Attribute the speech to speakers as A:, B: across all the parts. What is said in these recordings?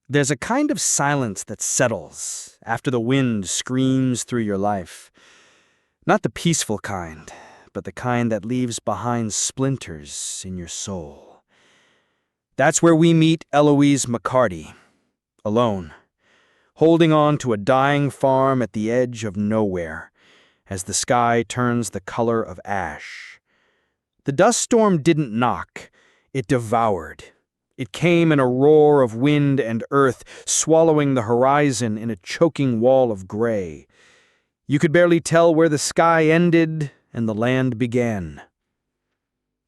A: There's a kind of silence that settles after the wind screams through your life. Not the peaceful kind, but the kind that leaves behind splinters in your soul. That's where we meet Eloise McCarty, alone, holding on to a dying farm at the edge of nowhere, as the sky turns the color of ash. The dust storm didn't knock, it devoured. It came in a roar of wind and earth, swallowing the horizon in a choking wall of gray. You could barely tell where the sky ended and the land began.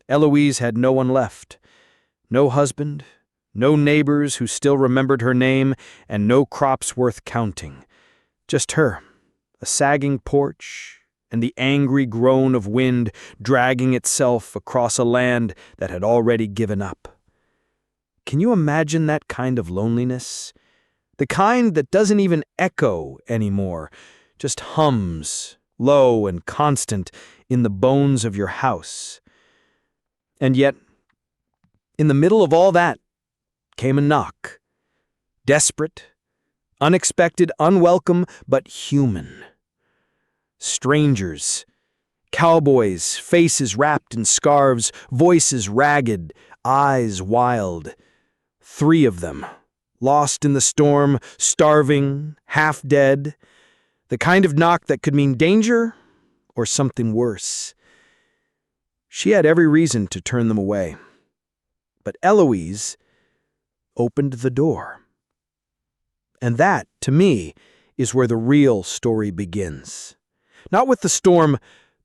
A: Eloise had no one left. No husband, no neighbors who still remembered her name, and no crops worth counting. Just her, a sagging porch, and the angry groan of wind dragging itself across a land that had already given up. Can you imagine that kind of loneliness? The kind that doesn't even echo anymore, just hums, low and constant, in the bones of your house. And yet, in the middle of all that, came a knock. Desperate, unexpected, unwelcome, but human. Strangers, cowboys, faces wrapped in scarves, voices ragged, eyes wild. 3 of them, lost in the storm, starving, half dead. The kind of knock that could mean danger or something worse. She had every reason to turn them away. But Eloise opened the door. And that, to me, is where the real story begins. Not with the storm,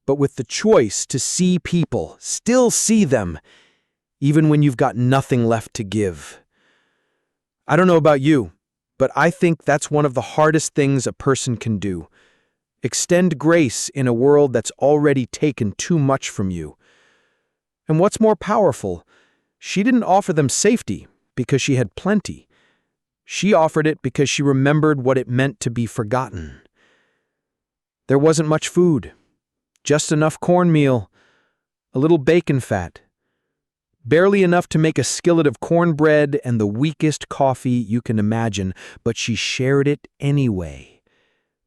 A: but with the choice to see people, still see them, even when you've got nothing left to give. I don't know about you, but I think that's one of the hardest things a person can do. Extend grace in a world that's already taken too much from you. And what's more powerful, she didn't offer them safety because she had plenty. She offered it because she remembered what it meant to be forgotten. There wasn't much food, just enough cornmeal, a little bacon fat, barely enough to make a skillet of cornbread and the weakest coffee you can imagine, but she shared it anyway.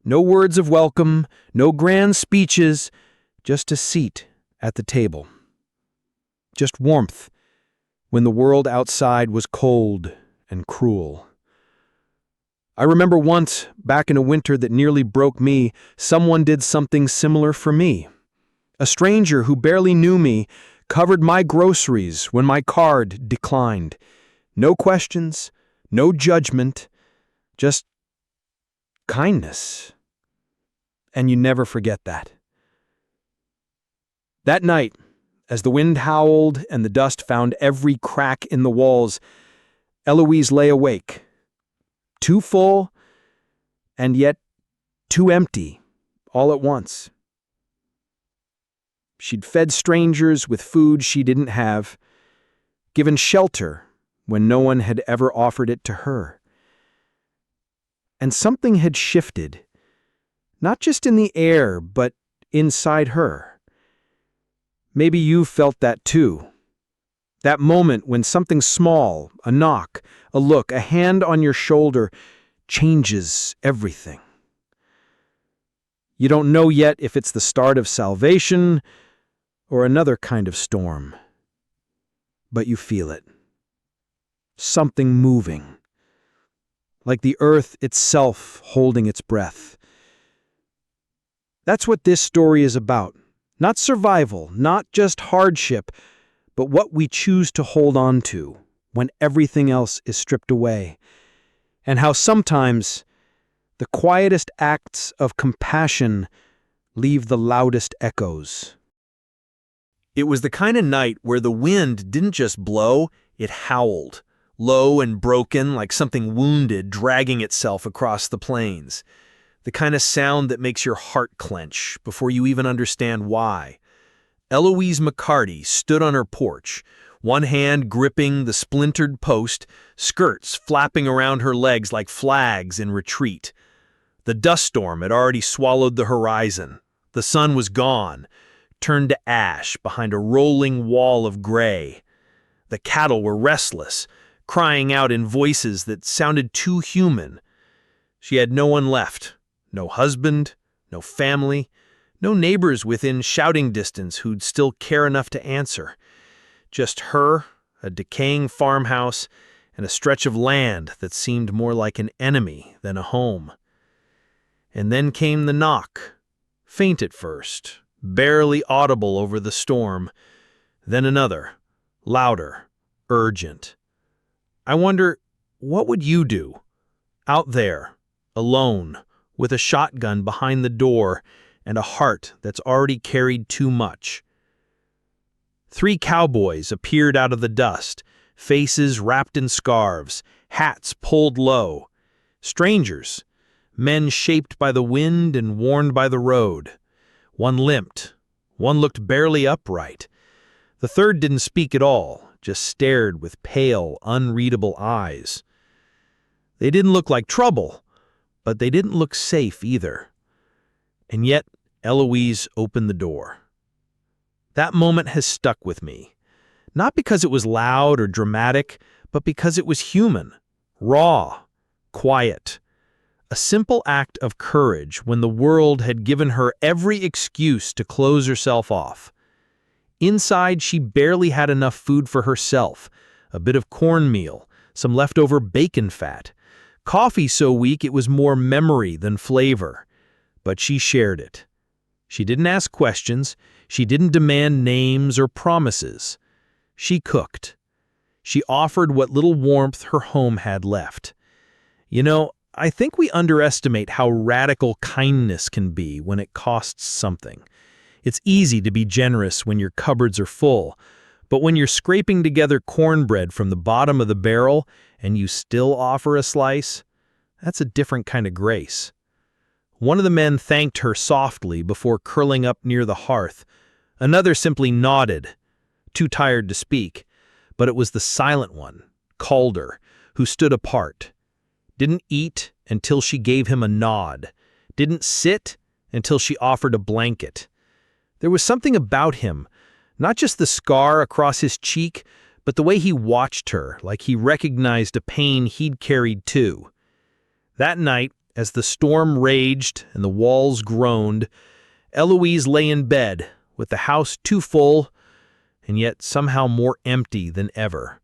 A: No words of welcome, no grand speeches, just a seat at the table. Just warmth when the world outside was cold and cruel. I remember once, back in a winter that nearly broke me, someone did something similar for me. A stranger who barely knew me covered my groceries when my card declined. No questions, no judgment, just kindness. And you never forget that. That night, as the wind howled and the dust found every crack in the walls, Eloise lay awake. Too full, and yet too empty, all at once. She'd fed strangers with food she didn't have, given shelter when no one had ever offered it to her. And something had shifted, not just in the air, but inside her. Maybe you felt that too. That moment when something small, a knock, a look, a hand on your shoulder, changes everything. You don't know yet if it's the start of salvation or another kind of storm. But you feel it. Something moving. Like the earth itself holding its breath. That's what this story is about. Not survival, not just hardship, but what we choose to hold on to when everything else is stripped away. And how sometimes the quietest acts of compassion leave the loudest echoes. It was the kind of night where the wind didn't just blow, it howled, low and broken like something wounded dragging itself across the plains. The kind of sound that makes your heart clench before you even understand why. Eloise McCarty stood on her porch, one hand gripping the splintered post, skirts flapping around her legs like flags in retreat. The dust storm had already swallowed the horizon. The sun was gone, turned to ash behind a rolling wall of gray. The cattle were restless, crying out in voices that sounded too human. She had no one left, no husband, no family, no neighbors within shouting distance who'd still care enough to answer. Just her, a decaying farmhouse, and a stretch of land that seemed more like an enemy than a home. And then came the knock, faint at first, barely audible over the storm, then another, louder, urgent. I wonder, what would you do? Out there, alone, with a shotgun behind the door and a heart that's already carried too much. 3 cowboys appeared out of the dust, faces wrapped in scarves, hats pulled low. Strangers, men shaped by the wind and worn by the road. One limped, one looked barely upright. The third didn't speak at all, just stared with pale, unreadable eyes. They didn't look like trouble, but they didn't look safe either. And yet, Eloise opened the door. That moment has stuck with me. Not because it was loud or dramatic, but because it was human, raw, quiet. A simple act of courage when the world had given her every excuse to close herself off. Inside, she barely had enough food for herself, a bit of cornmeal, some leftover bacon fat, coffee so weak it was more memory than flavor. But she shared it. She didn't ask questions. She didn't demand names or promises. She cooked. She offered what little warmth her home had left. You know, I think we underestimate how radical kindness can be when it costs something. It's easy to be generous when your cupboards are full, but when you're scraping together cornbread from the bottom of the barrel and you still offer a slice, that's a different kind of grace. One of the men thanked her softly before curling up near the hearth. Another simply nodded, too tired to speak, but it was the silent one, Calder, who stood apart. Didn't eat until she gave him a nod. Didn't sit until she offered a blanket. There was something about him, not just the scar across his cheek, but the way he watched her, like he recognized a pain he'd carried too. That night, as the storm raged and the walls groaned, Eloise lay in bed, with the house too full, and yet somehow more empty than ever.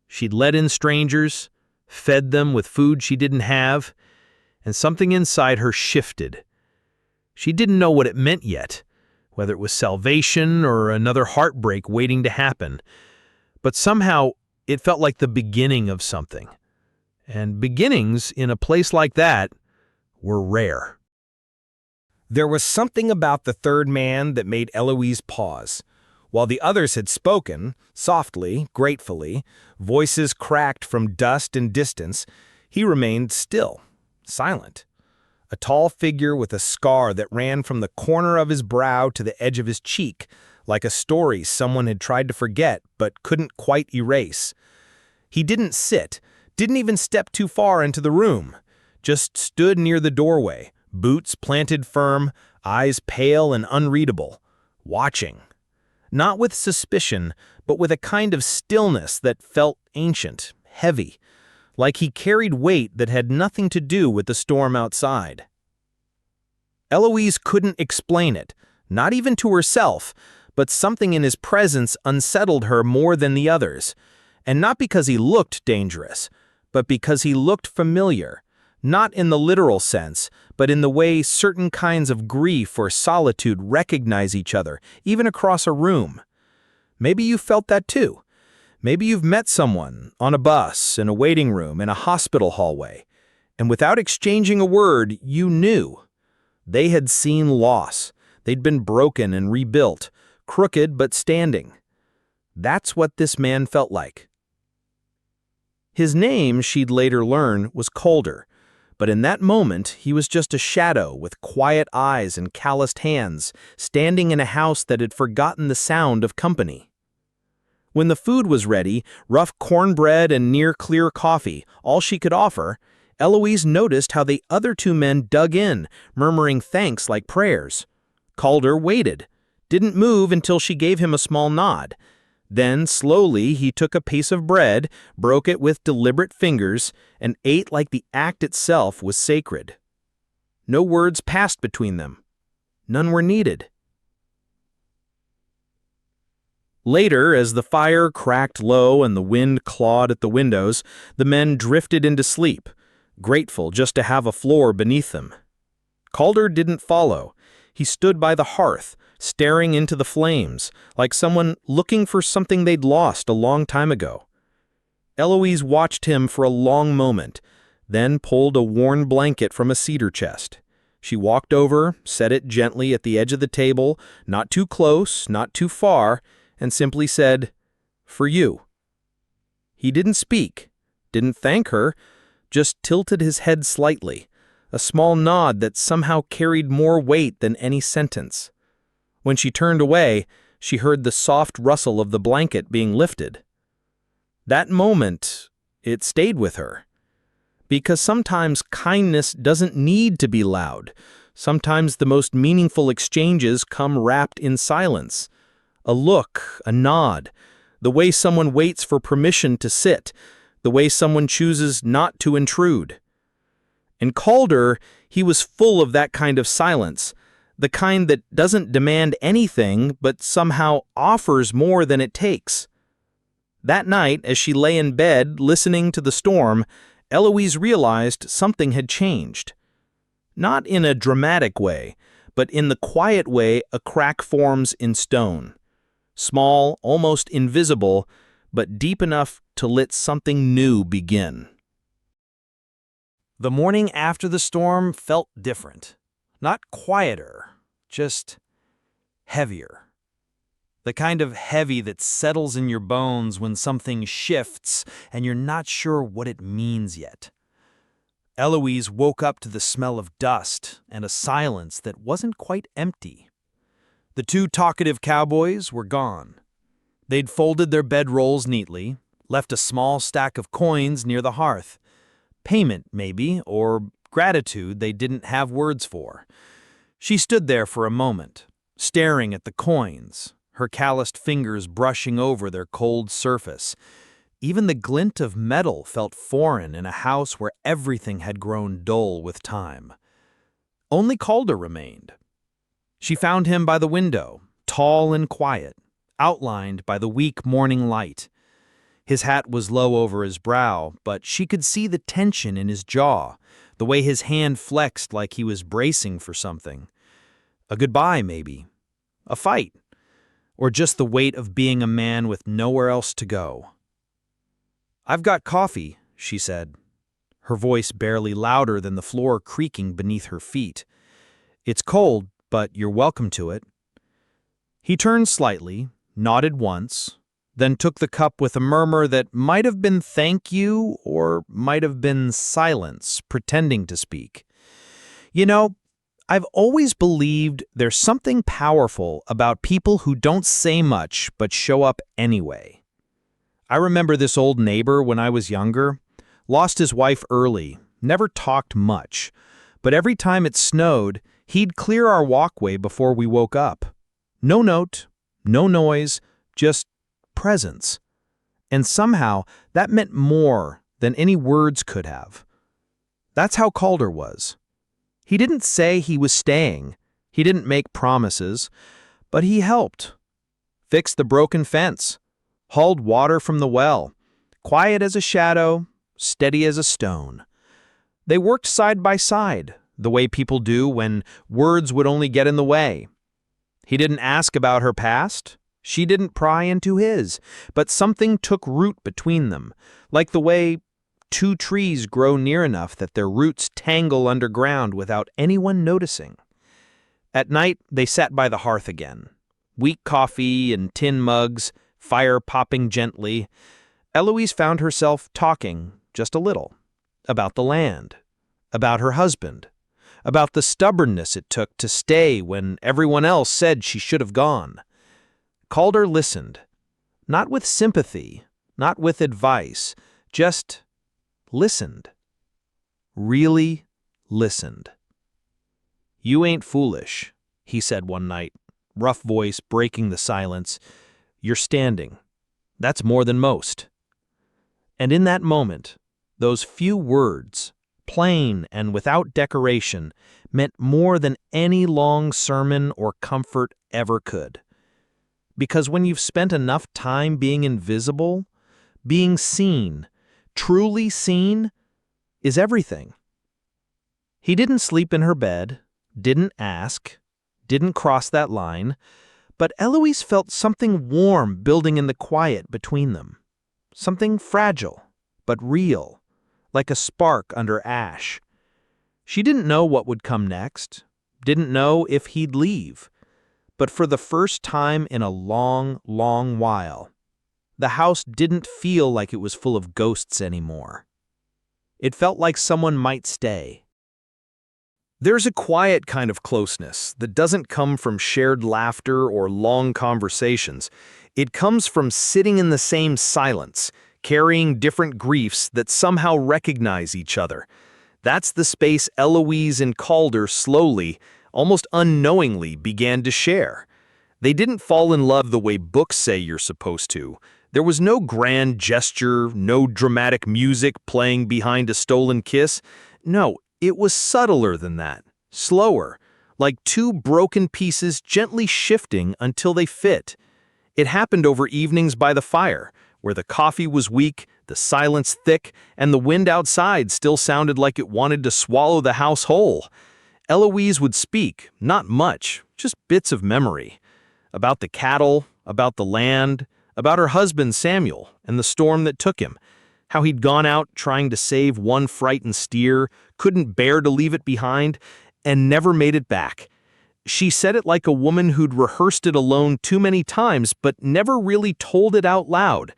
A: She'd let in strangers, fed them with food she didn't have, and something inside her shifted. She didn't know what it meant yet, whether it was salvation or another heartbreak waiting to happen, but somehow it felt like the beginning of something. And beginnings in a place like that were rare.
B: There was something about the third man that made Eloise pause. While the others had spoken, softly, gratefully, voices cracked from dust and distance, he remained still, silent. A tall figure with a scar that ran from the corner of his brow to the edge of his cheek, like a story someone had tried to forget but couldn't quite erase. He didn't sit, didn't even step too far into the room, just stood near the doorway, boots planted firm, eyes pale and unreadable, watching. Not with suspicion, but with a kind of stillness that felt ancient, heavy, like he carried weight that had nothing to do with the storm outside. Eloise couldn't explain it, not even to herself, but something in his presence unsettled her more than the others, and not because he looked dangerous, but because he looked familiar, not in the literal sense, but in the way certain kinds of grief or solitude recognize each other, even across a room. Maybe you felt that too. Maybe you've met someone on a bus, in a waiting room, in a hospital hallway, and without exchanging a word, you knew. They had seen loss. They'd been broken and rebuilt, crooked but standing. That's what this man felt like. His name, she'd later learn, was Calder, but in that moment he was just a shadow with quiet eyes and calloused hands, standing in a house that had forgotten the sound of company. When the food was ready, rough cornbread and near-clear coffee, all she could offer, Eloise noticed how the other 2 men dug in, murmuring thanks like prayers. Calder waited, didn't move until she gave him a small nod. Then, slowly, he took a piece of bread, broke it with deliberate fingers, and ate like the act itself was sacred. No words passed between them. None were needed. Later, as the fire cracked low and the wind clawed at the windows, the men drifted into sleep, grateful just to have a floor beneath them. Calder didn't follow. He stood by the hearth, staring into the flames, like someone looking for something they'd lost a long time ago. Eloise watched him for a long moment, then pulled a worn blanket from a cedar chest. She walked over, set it gently at the edge of the table, not too close, not too far, and simply said, "For you." He didn't speak, didn't thank her, just tilted his head slightly, a small nod that somehow carried more weight than any sentence. When she turned away, she heard the soft rustle of the blanket being lifted. That moment, it stayed with her. Because sometimes kindness doesn't need to be loud. Sometimes the most meaningful exchanges come wrapped in silence. A look, a nod, the way someone waits for permission to sit, the way someone chooses not to intrude. In Calder, he was full of that kind of silence, the kind that doesn't demand anything but somehow offers more than it takes. That night, as she lay in bed listening to the storm, Eloise realized something had changed. Not in a dramatic way, but in the quiet way a crack forms in stone. Small, almost invisible, but deep enough to let something new begin. The morning after the storm felt different. Not quieter, just heavier. The kind of heavy that settles in your bones when something shifts and you're not sure what it means yet. Eloise woke up to the smell of dust and a silence that wasn't quite empty. The two talkative cowboys were gone. They'd folded their bedrolls neatly, left a small stack of coins near the hearth. Payment, maybe, or gratitude they didn't have words for. She stood there for a moment, staring at the coins, her calloused fingers brushing over their cold surface. Even the glint of metal felt foreign in a house where everything had grown dull with time. Only Calder remained. She found him by the window, tall and quiet, outlined by the weak morning light. His hat was low over his brow, but she could see the tension in his jaw, the way his hand flexed like he was bracing for something. A goodbye, maybe. A fight. Or just the weight of being a man with nowhere else to go. "I've got coffee," she said, her voice barely louder than the floor creaking beneath her feet. "It's cold, but you're welcome to it." He turned slightly, nodded once, then took the cup with a murmur that might have been thank you or might have been silence, pretending to speak. "You know, I've always believed there's something powerful about people who don't say much but show up anyway. I remember this old neighbor when I was younger, lost his wife early, never talked much, but every time it snowed, he'd clear our walkway before we woke up. No note, no noise, just presence. And somehow that meant more than any words could have. That's how Calder was. He didn't say he was staying. He didn't make promises, but he helped. Fixed the broken fence, hauled water from the well, quiet as a shadow, steady as a stone. They worked side by side, the way people do when words would only get in the way. He didn't ask about her past. She didn't pry into his, but something took root between them, like the way two trees grow near enough that their roots tangle underground without anyone noticing. At night, they sat by the hearth again. Weak coffee and tin mugs, fire popping gently. Eloise found herself talking, just a little, about the land, about her husband, about the stubbornness it took to stay when everyone else said she should have gone. Calder listened, not with sympathy, not with advice, just listened. Really listened. "You ain't foolish," he said one night, rough voice breaking the silence. "You're standing.
A: That's more than most. And in that moment, those few words, plain and without decoration, meant more than any long sermon or comfort ever could. Because when you've spent enough time being invisible, being seen, truly seen, is everything. He didn't sleep in her bed, didn't ask, didn't cross that line, but Eloise felt something warm building in the quiet between them. Something fragile, but real, like a spark under ash. She didn't know what would come next, didn't know if he'd leave. But for the first time in a long, long while, the house didn't feel like it was full of ghosts anymore. It felt like someone might stay. There's a quiet kind of closeness that doesn't come from shared laughter or long conversations. It comes from sitting in the same silence, carrying different griefs that somehow recognize each other. That's the space Eloise and Calder slowly, almost unknowingly, began to share. They didn't fall in love the way books say you're supposed to. There was no grand gesture, no dramatic music playing behind a stolen kiss. No, it was subtler than that, slower, like two broken pieces gently shifting until they fit. It happened over evenings by the fire, where the coffee was weak, the silence thick, and the wind outside still sounded like it wanted to swallow the house whole. Eloise would speak, not much, just bits of memory. About the cattle, about the land, about her husband Samuel and the storm that took him. How he'd gone out trying to save one frightened steer, couldn't bear to leave it behind, and never made it back. She said it like a woman who'd rehearsed it alone too many times but never really told it out loud.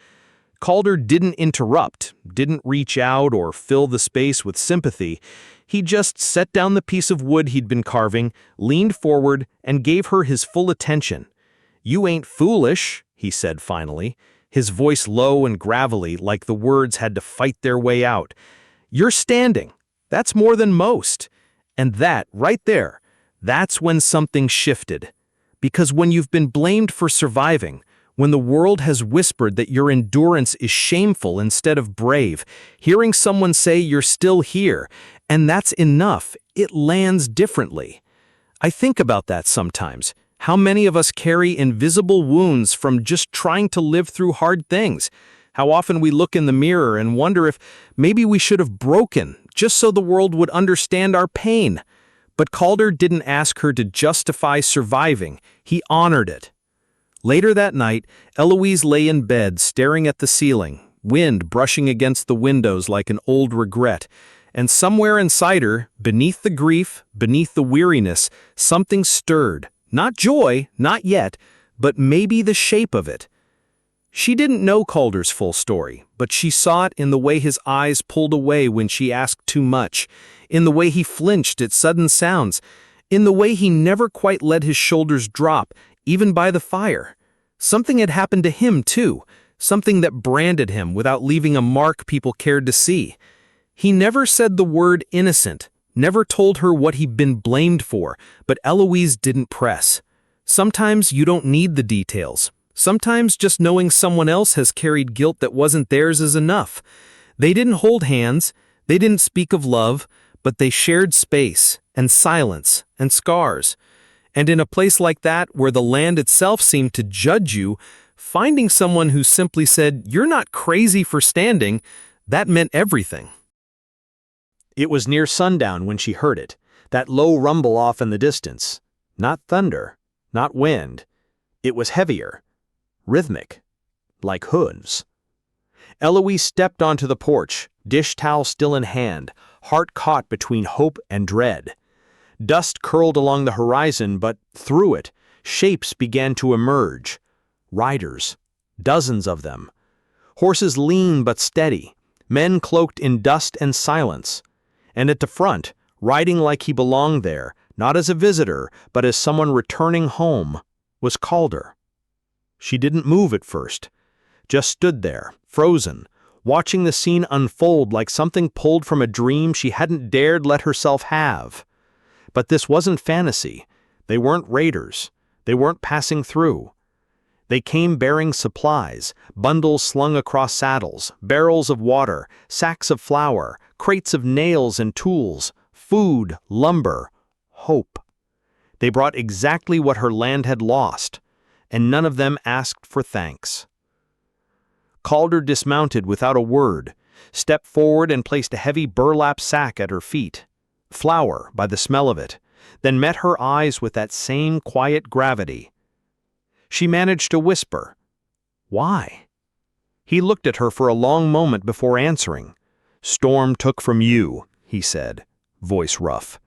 A: Calder didn't interrupt, didn't reach out or fill the space with sympathy. He just set down the piece of wood he'd been carving, leaned forward, and gave her his full attention. "You ain't foolish," he said finally, his voice low and gravelly like the words had to fight their way out. "You're standing. That's more than most." And that, right there, that's when something shifted. Because when you've been blamed for surviving, when the world has whispered that your endurance is shameful instead of brave, hearing someone say you're still here, and that's enough, it lands differently. I think about that sometimes. How many of us carry invisible wounds from just trying to live through hard things? How often we look in the mirror and wonder if maybe we should have broken, just so the world would understand our pain. But Calder didn't ask her to justify surviving. He honored it. Later that night, Eloise lay in bed staring at the ceiling, wind brushing against the windows like an old regret. And somewhere inside her, beneath the grief, beneath the weariness, something stirred. Not joy, not yet, but maybe the shape of it. She didn't know Calder's full story, but she saw it in the way his eyes pulled away when she asked too much, in the way he flinched at sudden sounds, in the way he never quite let his shoulders drop, even by the fire. Something had happened to him, too, something that branded him without leaving a mark people cared to see. He never said the word innocent, never told her what he'd been blamed for, but Eloise didn't press. Sometimes you don't need the details. Sometimes just knowing someone else has carried guilt that wasn't theirs is enough. They didn't hold hands, they didn't speak of love, but they shared space and silence and scars. And in a place like that, where the land itself seemed to judge you, finding someone who simply said, "You're not crazy for standing," that meant everything. It was near sundown when she heard it, that low rumble off in the distance. Not thunder, not wind. It was heavier, rhythmic, like hooves. Eloise stepped onto the porch, dish towel still in hand, heart caught between hope and dread. Dust curled along the horizon, but through it, shapes began to emerge. Riders, dozens of them. Horses lean but steady, men cloaked in dust and silence. And at the front, riding like he belonged there, not as a visitor, but as someone returning home, was Calder. She didn't move at first, just stood there, frozen, watching the scene unfold like something pulled from a dream she hadn't dared let herself have. But this wasn't fantasy. They weren't raiders. They weren't passing through. They came bearing supplies, bundles slung across saddles, barrels of water, sacks of flour, crates of nails and tools, food, lumber, hope. They brought exactly what her land had lost, and none of them asked for thanks. Calder dismounted without a word, stepped forward and placed a heavy burlap sack at her feet, flour by the smell of it, then met her eyes with that same quiet gravity. She managed to whisper, "Why?" He looked at her for a long moment before answering. "Storm took from you," he said, voice rough.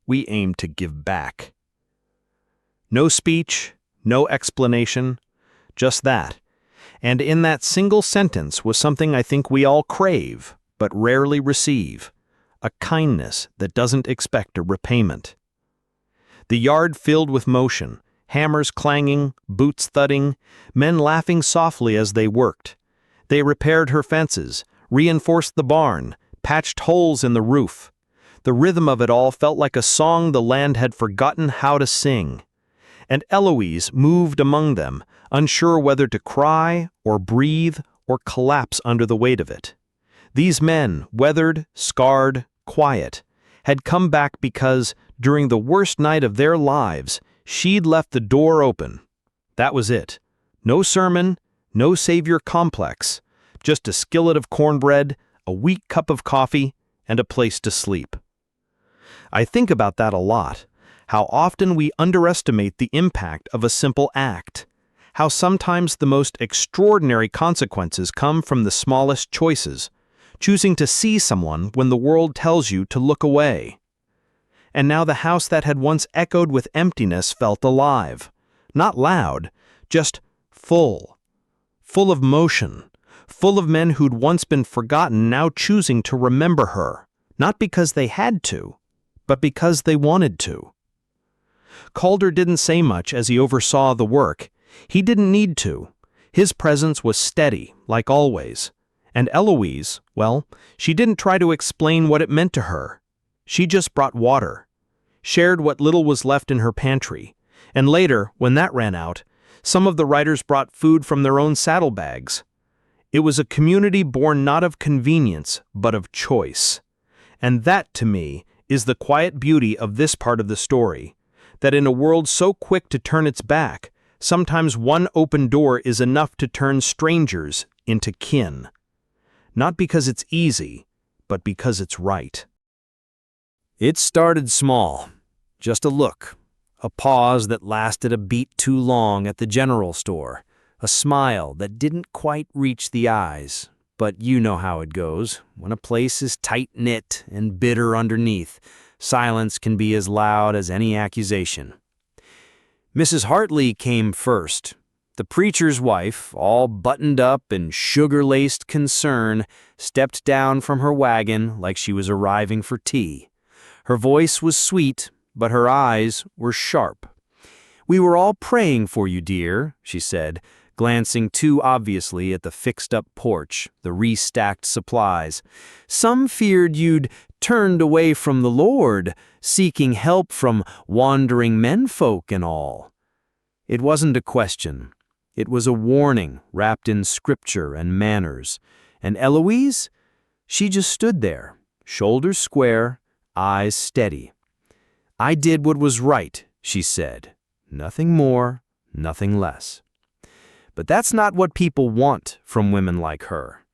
A: "We aim to give back." No speech, no explanation, just that. And in that single sentence was something I think we all crave, but rarely receive, a kindness that doesn't expect a repayment. The yard filled with motion, hammers clanging, boots thudding, men laughing softly as they worked. They repaired her fences, reinforced the barn, patched holes in the roof. The rhythm of it all felt like a song the land had forgotten how to sing. And Eloise moved among them, unsure whether to cry or breathe or collapse under the weight of it. These men, weathered, scarred, quiet, had come back because, during the worst night of their lives, she'd left the door open. That was it. No sermon, no savior complex, just a skillet of cornbread, a weak cup of coffee, and a place to sleep. I think about that a lot, how often we underestimate the impact of a simple act, how sometimes the most extraordinary consequences come from the smallest choices, choosing to see someone when the world tells you to look away. And now the house that had once echoed with emptiness felt alive, not loud, just full of motion, full of men who'd once been forgotten now choosing to remember her, not because they had to, but because they wanted to. Calder didn't say much as he oversaw the work. He didn't need to. His presence was steady, like always. And Eloise, well, she didn't try to explain what it meant to her. She just brought water, shared what little was left in her pantry, and later, when that ran out, some of the riders brought food from their own saddlebags. It was a community born not of convenience, but of choice. And that, to me, is the quiet beauty of this part of the story, that in a world so quick to turn its back, sometimes one open door is enough to turn strangers into kin. Not because it's easy, but because it's right. It started small, just a look, a pause that lasted a beat too long at the general store, a smile that didn't quite reach the eyes. But you know how it goes. When a place is tight-knit and bitter underneath, silence can be as loud as any accusation. Mrs. Hartley came first. The preacher's wife, all buttoned up in sugar-laced concern, stepped down from her wagon like she was arriving for tea. Her voice was sweet, but her eyes were sharp. "We were all praying for you, dear," she said, glancing too obviously at the fixed-up porch, the restacked supplies. "Some feared you'd turned away from the Lord, seeking help from wandering menfolk and all." It wasn't a question. It was a warning wrapped in scripture and manners. And Eloise? She just stood there, shoulders square, eyes steady. "I did what was right," she said. Nothing more, nothing less. But that's not what people want from women like her.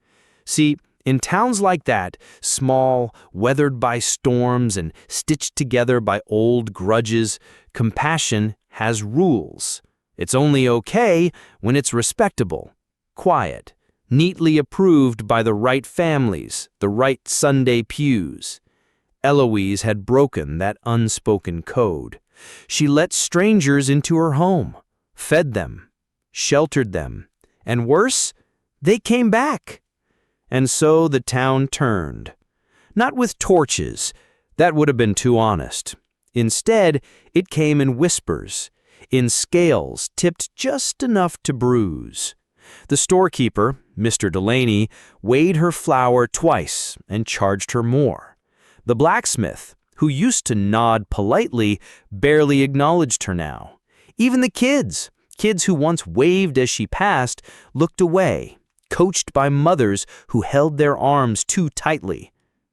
A: See, in towns like that, small, weathered by storms and stitched together by old grudges, compassion has rules. It's only okay when it's respectable, quiet, neatly approved by the right families, the right Sunday pews. Eloise had broken that unspoken code. She let strangers into her home, fed them, sheltered them, and worse, they came back. And so the town turned. Not with torches, that would have been too honest. Instead, it came in whispers, in scales tipped just enough to bruise. The storekeeper, Mr. Delaney, weighed her flour twice and charged her more. The blacksmith, who used to nod politely, barely acknowledged her now. Even the kids, Kids who once waved as she passed looked away, coached by mothers who held their arms too tightly.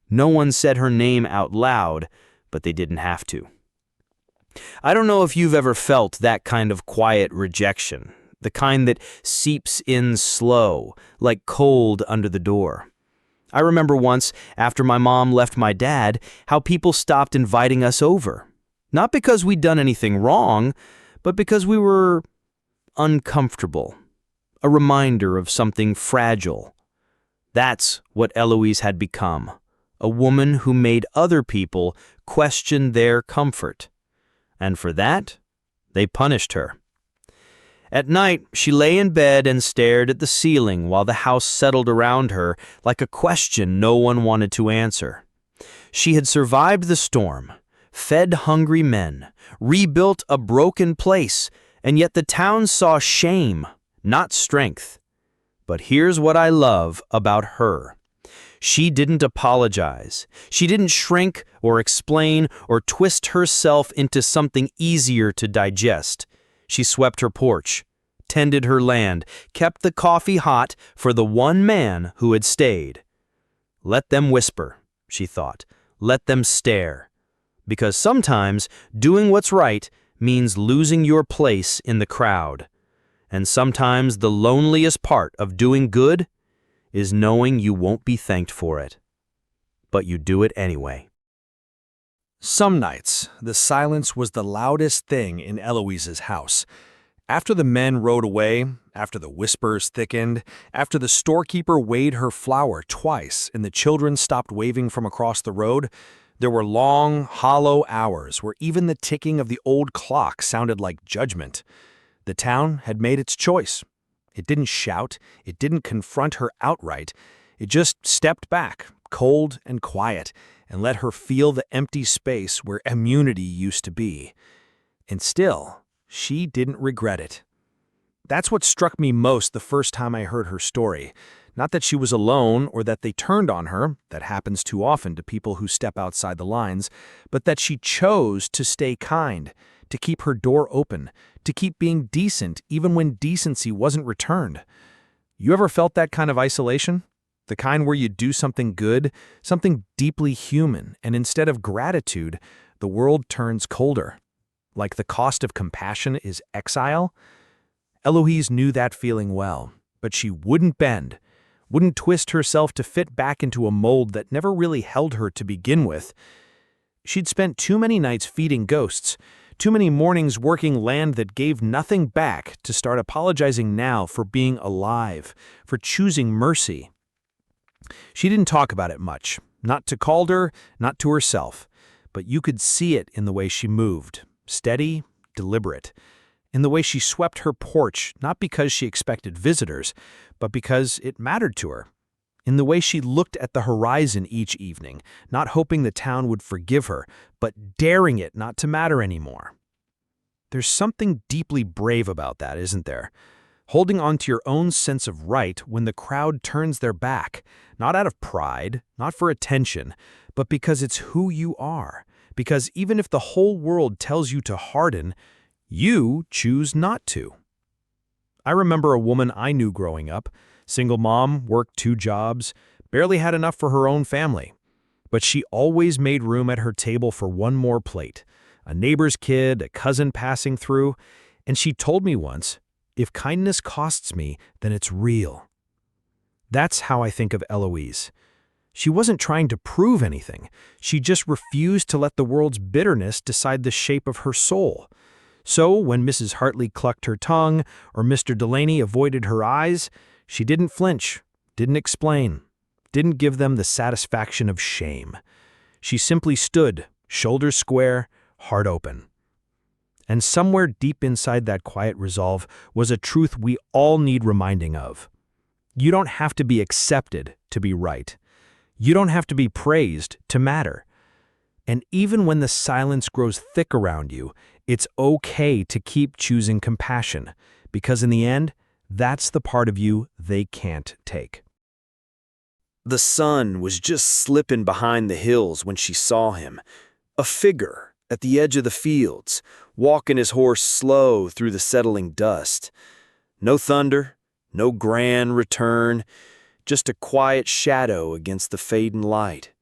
A: No one said her name out loud, but they didn't have to. I don't know if you've ever felt that kind of quiet rejection, the kind that seeps in slow, like cold under the door. I remember once, after my mom left my dad, how people stopped inviting us over. Not because we'd done anything wrong, but because we were uncomfortable. A reminder of something fragile. That's what Eloise had become, a woman who made other people question their comfort. And for that, they punished her. At night, she lay in bed and stared at the ceiling while the house settled around her like a question no one wanted to answer. She had survived the storm, fed hungry men, rebuilt a broken place, and yet the town saw shame, not strength. But here's what I love about her. She didn't apologize. She didn't shrink or explain or twist herself into something easier to digest. She swept her porch, tended her land, kept the coffee hot for the one man who had stayed. Let them whisper, she thought. Let them stare. Because sometimes doing what's right means losing your place in the crowd. And sometimes the loneliest part of doing good is knowing you won't be thanked for it. But you do it anyway.
B: Some nights, the silence was the loudest thing in Eloise's house. After the men rode away, after the whispers thickened, after the storekeeper weighed her flour twice and the children stopped waving from across the road, there were long, hollow hours where even the ticking of the old clock sounded like judgment. The town had made its choice. It didn't shout, it didn't confront her outright. It just stepped back, cold and quiet, and let her feel the empty space where immunity used to be. And still, she didn't regret it. That's what struck me most the first time I heard her story. Not that she was alone or that they turned on her, that happens too often to people who step outside the lines, but that she chose to stay kind, to keep her door open, to keep being decent even when decency wasn't returned. You ever felt that kind of isolation? The kind where you do something good, something deeply human, and instead of gratitude, the world turns colder. Like the cost of compassion is exile? Eloise knew that feeling well, but she wouldn't bend, wouldn't twist herself to fit back into a mold that never really held her to begin with. She'd spent too many nights feeding ghosts, too many mornings working land that gave nothing back to start apologizing now for being alive, for choosing mercy. She didn't talk about it much, not to Calder, not to herself, but you could see it in the way she moved, steady, deliberate, in the way she swept her porch, not because she expected visitors, but because it mattered to her, in the way she looked at the horizon each evening, not hoping the town would forgive her, but daring it not to matter anymore. There's something deeply brave about that, isn't there? Holding on to your own sense of right when the crowd turns their back, not out of pride, not for attention, but because it's who you are. Because even if the whole world tells you to harden, you choose not to. I remember a woman I knew growing up, single mom, worked 2 jobs, barely had enough for her own family. But she always made room at her table for one more plate, a neighbor's kid, a cousin passing through, and she told me once, if kindness costs me, then it's real. That's how I think of Eloise. She wasn't trying to prove anything. She just refused to let the world's bitterness decide the shape of her soul. So when Mrs. Hartley clucked her tongue or Mr. Delaney avoided her eyes, she didn't flinch, didn't explain, didn't give them the satisfaction of shame. She simply stood, shoulders square, heart open. And somewhere deep inside that quiet resolve was a truth we all need reminding of. You don't have to be accepted to be right. You don't have to be praised to matter. And even when the silence grows thick around you, it's okay to keep choosing compassion, because in the end, that's the part of you they can't take.
A: The sun was just slipping behind the hills when she saw him, a figure, at the edge of the fields, walking his horse slow through the settling dust. No thunder, no grand return, just a quiet shadow against the fading light.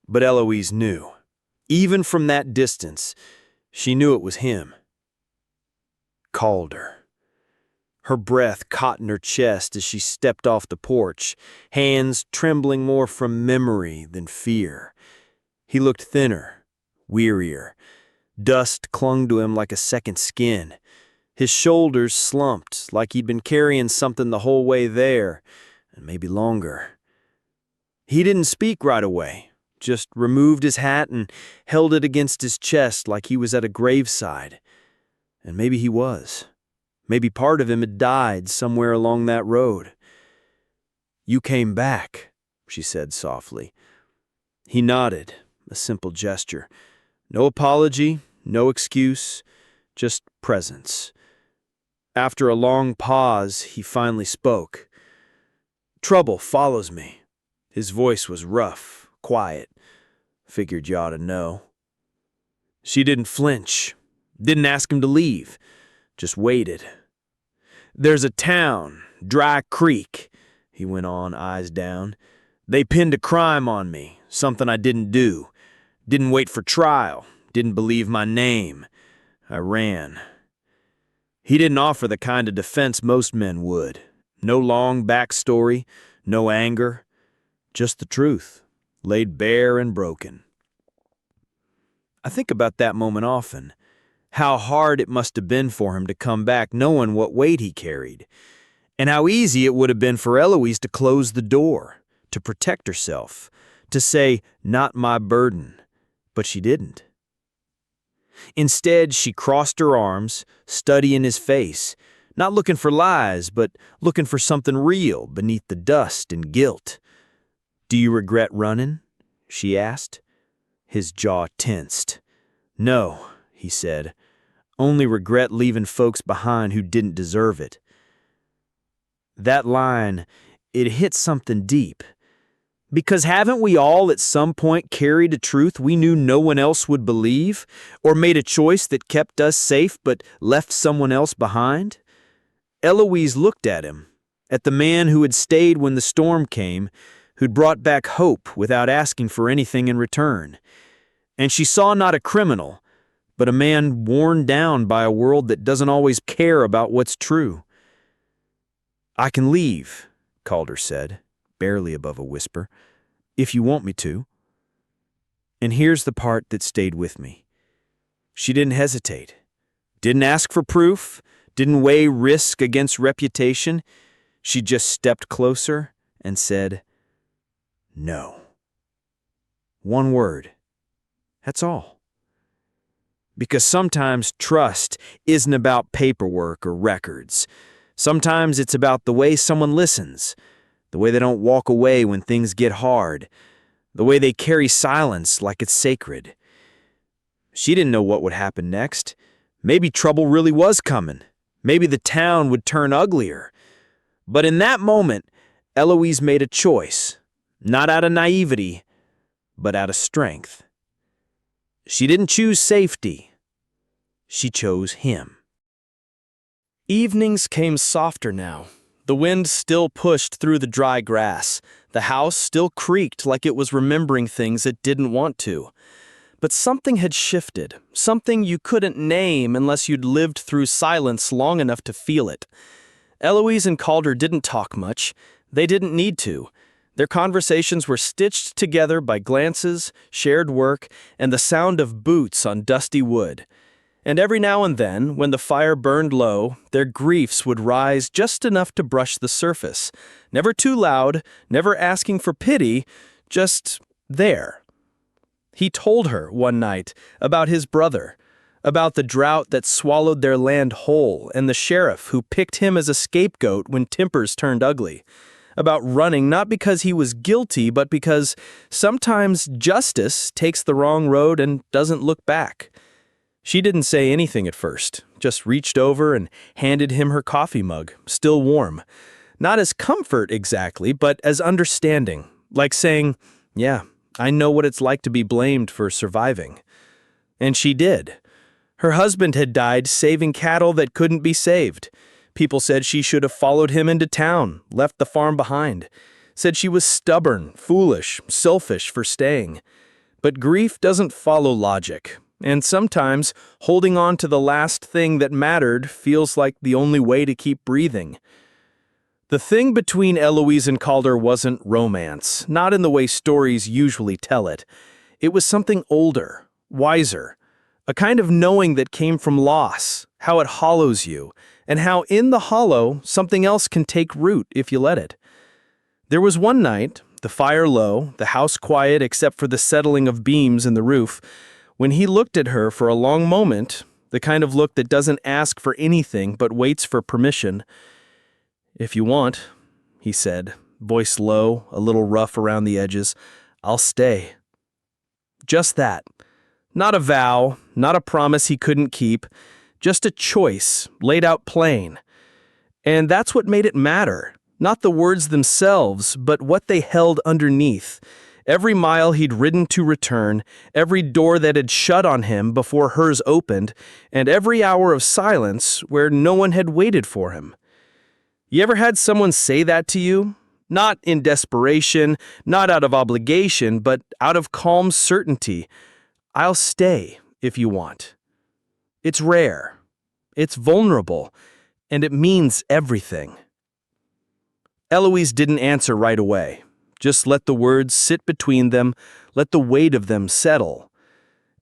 A: But Eloise knew. Even from that distance, she knew it was him. Called her. Her breath caught in her chest as she stepped off the porch, hands trembling more from memory than fear. He looked thinner, wearier. Dust clung to him like a second skin. His shoulders slumped like he'd been carrying something the whole way there, and maybe longer. He didn't speak right away, just removed his hat and held it against his chest like he was at a graveside. And maybe he was. Maybe part of him had died somewhere along that road. "You came back," she said softly. He nodded, a simple gesture. No apology, no excuse, just presence. After a long pause, he finally spoke. "Trouble follows me." His voice was rough, quiet. "Figured you ought to know." She didn't flinch, didn't ask him to leave, just waited. "There's a town, Dry Creek," he went on, eyes down. "They pinned a crime on me, something I didn't do. Didn't wait for trial, didn't believe my name. I ran." He didn't offer the kind of defense most men would. No long backstory, no anger, just the truth, laid bare and broken. I think about that moment often. How hard it must have been for him to come back knowing what weight he carried. And how easy it would have been for Eloise to close the door, to protect herself, to say, "Not my burden." But she didn't. Instead, she crossed her arms, studying his face, not looking for lies, but looking for something real beneath the dust and guilt. "Do you regret running?" she asked. His jaw tensed. "No," he said. "Only regret leaving folks behind who didn't deserve it." That line, it hit something deep. Because haven't we all at some point carried a truth we knew no one else would believe, or made a choice that kept us safe but left someone else behind? Eloise looked at him, at the man who had stayed when the storm came, who'd brought back hope without asking for anything in return. And she saw not a criminal, but a man worn down by a world that doesn't always care about what's true. "I can leave," Calder said, barely above a whisper, "if you want me to." And here's the part that stayed with me. She didn't hesitate, didn't ask for proof, didn't weigh risk against reputation. She just stepped closer and said, "No." One word. That's all. Because sometimes trust isn't about paperwork or records. Sometimes it's about the way someone listens, the way they don't walk away when things get hard, the way they carry silence like it's sacred. She didn't know what would happen next. Maybe trouble really was coming. Maybe the town would turn uglier. But in that moment, Eloise made a choice, not out of naivety, but out of strength. She didn't choose safety. She chose him. Evenings came softer now. The wind still pushed through the dry grass. The house still creaked like it was remembering things it didn't want to. But something had shifted, something you couldn't name unless you'd lived through silence long enough to feel it. Eloise and Calder didn't talk much. They didn't need to. Their conversations were stitched together by glances, shared work, and the sound of boots on dusty wood. And every now and then, when the fire burned low, their griefs would rise just enough to brush the surface. Never too loud, never asking for pity, just there. He told her one night about his brother, about the drought that swallowed their land whole and the sheriff who picked him as a scapegoat when tempers turned ugly. About running not because he was guilty, but because sometimes justice takes the wrong road and doesn't look back. She didn't say anything at first, just reached over and handed him her coffee mug, still warm. Not as comfort exactly, but as understanding, like saying, "Yeah, I know what it's like to be blamed for surviving." And she did. Her husband had died saving cattle that couldn't be saved. People said she should have followed him into town, left the farm behind. Said she was stubborn, foolish, selfish for staying. But grief doesn't follow logic, and sometimes holding on to the last thing that mattered feels like the only way to keep breathing. The thing between Eloise and Calder wasn't romance, not in the way stories usually tell it. It was something older, wiser, a kind of knowing that came from loss, how it hollows you, and how in the hollow something else can take root if you let it. There was one night, the fire low, the house quiet except for the settling of beams in the roof, when he looked at her for a long moment, the kind of look that doesn't ask for anything but waits for permission. "If you want," he said, voice low, a little rough around the edges, "I'll stay." Just that. Not a vow, not a promise he couldn't keep, just a choice, laid out plain. And that's what made it matter. Not the words themselves, but what they held underneath. Every mile he'd ridden to return, every door that had shut on him before hers opened, and every hour of silence where no one had waited for him. You ever had someone say that to you? Not in desperation, not out of obligation, but out of calm certainty. "I'll stay if you want." It's rare, it's vulnerable, and it means everything. Eloise didn't answer right away. Just let the words sit between them, let the weight of them settle.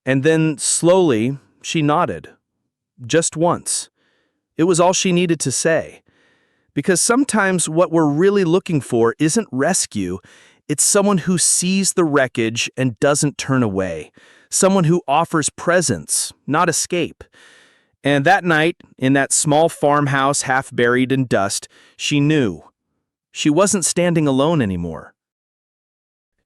A: And then, slowly, she nodded. Just once. It was all she needed to say. Because sometimes what we're really looking for isn't rescue, it's someone who sees the wreckage and doesn't turn away. Someone who offers presence, not escape. And that night, in that small farmhouse half buried in dust, she knew. She wasn't standing alone anymore.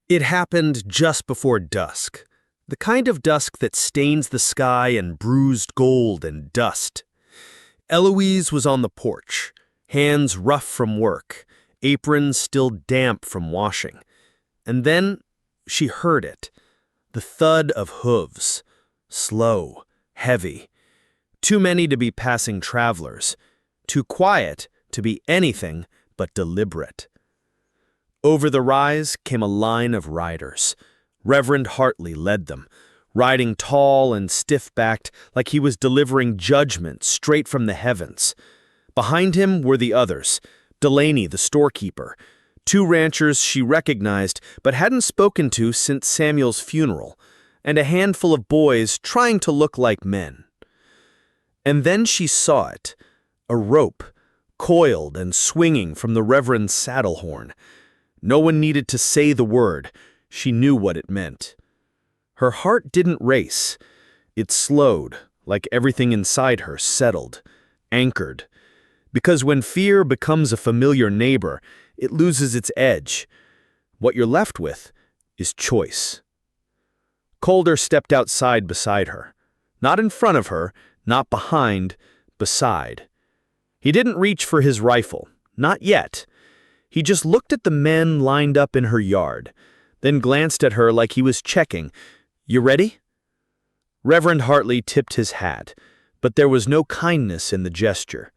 B: It happened just before dusk, the kind of dusk that stains the sky in bruised gold and dust. Eloise was on the porch, hands rough from work, apron still damp from washing. And then she heard it, the thud of hooves, slow, heavy. Too many to be passing travelers, too quiet to be anything but deliberate. Over the rise came a line of riders. Reverend Hartley led them, riding tall and stiff-backed like he was delivering judgment straight from the heavens. Behind him were the others, Delaney, the storekeeper, two ranchers she recognized but hadn't spoken to since Samuel's funeral, and a handful of boys trying to look like men. And then she saw it, a rope, coiled and swinging from the Reverend's saddle horn. No one needed to say the word. She knew what it meant. Her heart didn't race. It slowed, like everything inside her settled, anchored. Because when fear becomes a familiar neighbor, it loses its edge. What you're left with is choice. Calder stepped outside beside her. Not in front of her, not behind, beside. He didn't reach for his rifle, not yet. He just looked at the men lined up in her yard, then glanced at her like he was checking. "You ready?" Reverend Hartley tipped his hat, but there was no kindness in the gesture.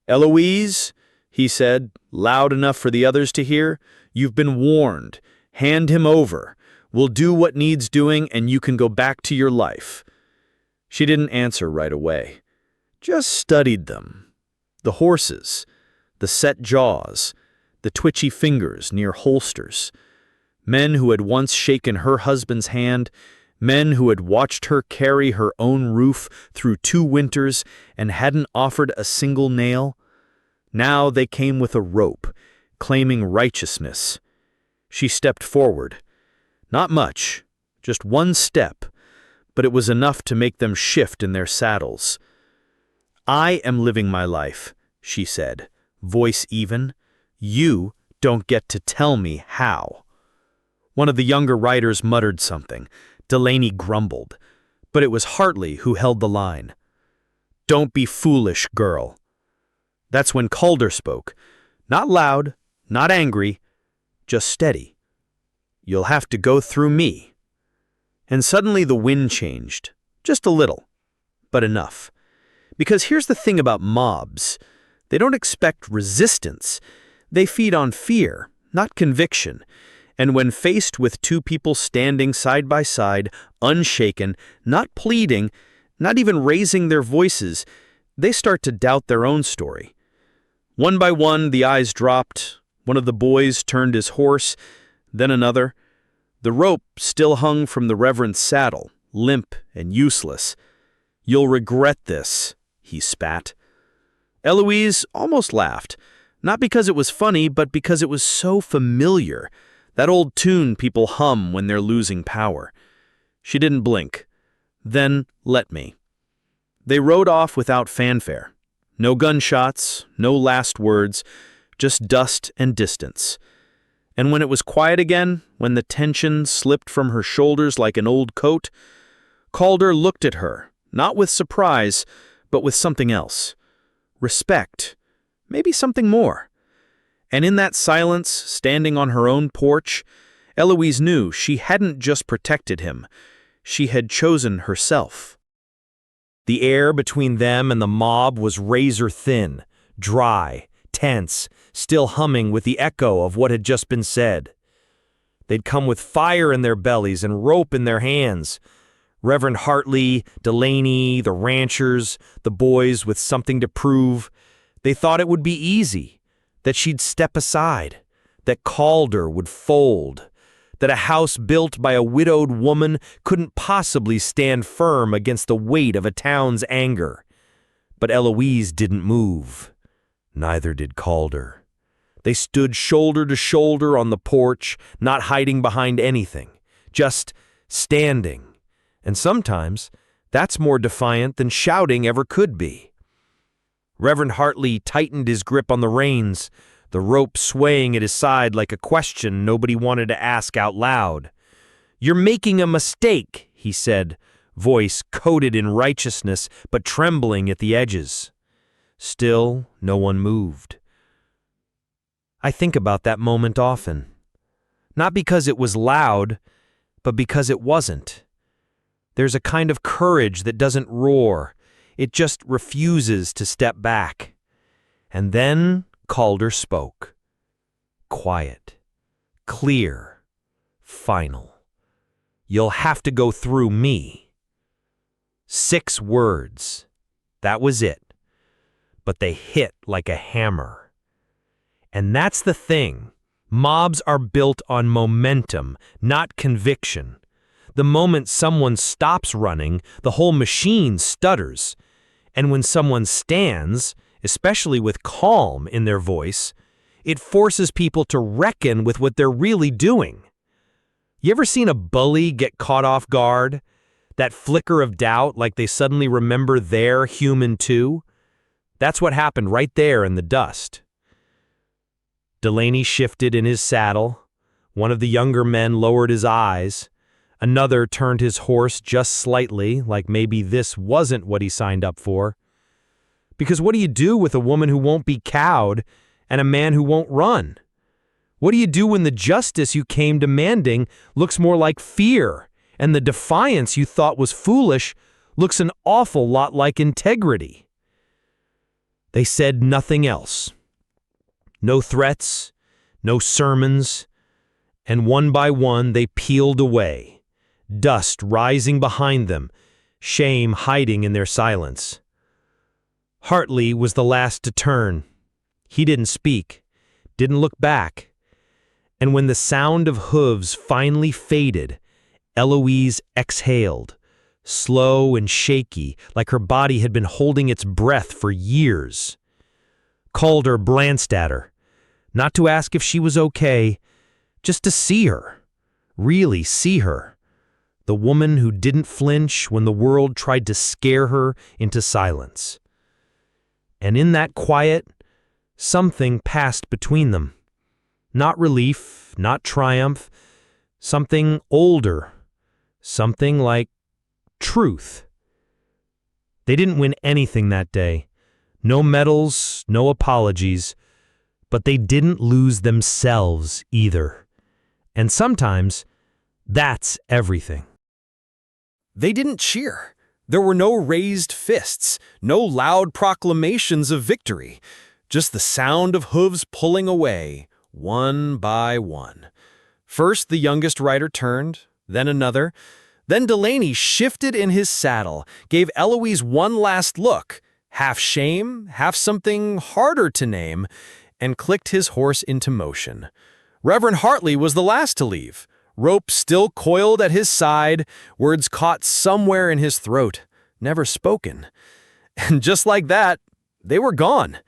B: "Eloise," he said, loud enough for the others to hear, "you've been warned. Hand him over. We'll do what needs doing and you can go back to your life." She didn't answer right away. Just studied them. The horses, the set jaws, the twitchy fingers near holsters. Men who had once shaken her husband's hand, men who had watched her carry her own roof through 2 winters and hadn't offered a single nail. Now they came with a rope, claiming righteousness. She stepped forward. Not much, just 1 step, but it was enough to make them shift in their saddles. "I am living my life," she said, voice even. "You don't get to tell me how." One of the younger riders muttered something. Delaney grumbled, but it was Hartley who held the line. "Don't be foolish, girl." That's when Calder spoke. Not loud, not angry, just steady. "You'll have to go through me." And suddenly the wind changed.
A: Just a little, but enough. Because here's the thing about mobs. They don't expect resistance. They feed on fear, not conviction. And when faced with two people standing side by side, unshaken, not pleading, not even raising their voices, they start to doubt their own story. One by one, the eyes dropped. One of the boys turned his horse, then another. The rope still hung from the reverend's saddle, limp and useless. "You'll regret this," he spat. Eloise almost laughed, not because it was funny, but because it was so familiar, that old tune people hum when they're losing power. She didn't blink. "Then let me." They rode off without fanfare. No gunshots, no last words, just dust and distance. And when it was quiet again, when the tension slipped from her shoulders like an old coat, Calder looked at her, not with surprise, but with something else. Respect. Maybe something more. And in that silence, standing on her own porch, Eloise knew she hadn't just protected him. She had chosen herself.
B: The air between them and the mob was razor thin, dry, tense, still humming with the echo of what had just been said. They'd come with fire in their bellies and rope in their hands. Reverend Hartley, Delaney, the ranchers, the boys with something to prove. They thought it would be easy, that she'd step aside, that Calder would fold, that a house built by a widowed woman couldn't possibly stand firm against the weight of a town's anger. But Eloise didn't move. Neither did Calder. They stood shoulder to shoulder on the porch, not hiding behind anything, just standing. And sometimes that's more defiant than shouting ever could be. Reverend Hartley tightened his grip on the reins, the rope swaying at his side like a question nobody wanted to ask out loud. "You're making a mistake," he said, voice coated in righteousness but trembling at the edges. Still, no one moved. I think about that moment often. Not because it was loud, but because it wasn't. There's a kind of courage that doesn't roar. It just refuses to step back. And then Calder spoke. Quiet, clear, final. "You'll have to go through me." 6 words. That was it. But they hit like a hammer. And that's the thing. Mobs are built on momentum, not conviction. The moment someone stops running, the whole machine stutters. And when someone stands, especially with calm in their voice, it forces people to reckon with what they're really doing. You ever seen a bully get caught off guard? That flicker of doubt, like they suddenly remember they're human too? That's what happened right there in the dust. Delaney shifted in his saddle. One of the younger men lowered his eyes. Another turned his horse just slightly, like maybe this wasn't what he signed up for. Because what do you do with a woman who won't be cowed and a man who won't run? What do you do when the justice you came demanding looks more like fear, and the defiance you thought was foolish looks an awful lot like integrity? They said nothing else. No threats, no sermons, and one by one they peeled away. Dust rising behind them, shame hiding in their silence. Hartley was the last to turn. He didn't speak, didn't look back. And when the sound of hooves finally faded, Eloise exhaled, slow and shaky, like her body had been holding its breath for years. Calder glanced at her, not to ask if she was okay, just to see her, really see her. The woman who didn't flinch when the world tried to scare her into silence. And in that quiet, something passed between them. Not relief, not triumph, something older, something like truth. They didn't win anything that day. No medals, no apologies, but they didn't lose themselves either. And sometimes, that's everything.
A: They didn't cheer.
B: There were no raised fists, no loud proclamations of victory, just the sound of hooves pulling away, one by one. First, the youngest rider turned, then another. Then Delaney shifted in his saddle, gave Eloise one last look, half shame, half something harder to name, and clicked his horse into motion. Reverend Hartley was the last to leave, rope still coiled at his side, words caught somewhere in his throat, never spoken. And just like that, they were gone.